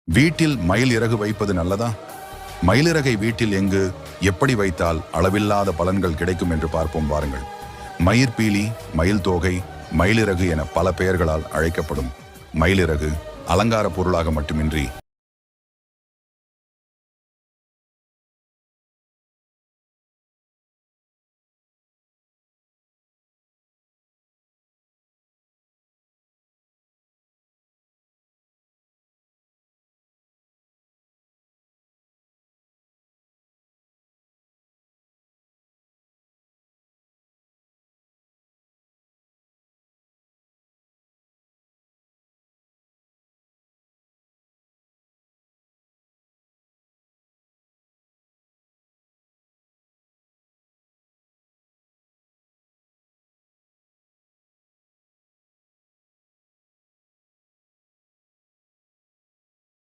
வீட்டில் மயில் இறகு வைப்பது நல்லதா? மயிலிறகை வீட்டில் எங்கு எப்படி வைத்தால் அளவில்லாத பலன்கள் கிடைக்கும் என்று பார்ப்போம் வாருங்கள். மயிர்பீலி, மயில் தோகை, மயிலிறகு என பல பெயர்களால் அழைக்கப்படும் மயிலிறகு அலங்கார பொருளாக மட்டுமின்றி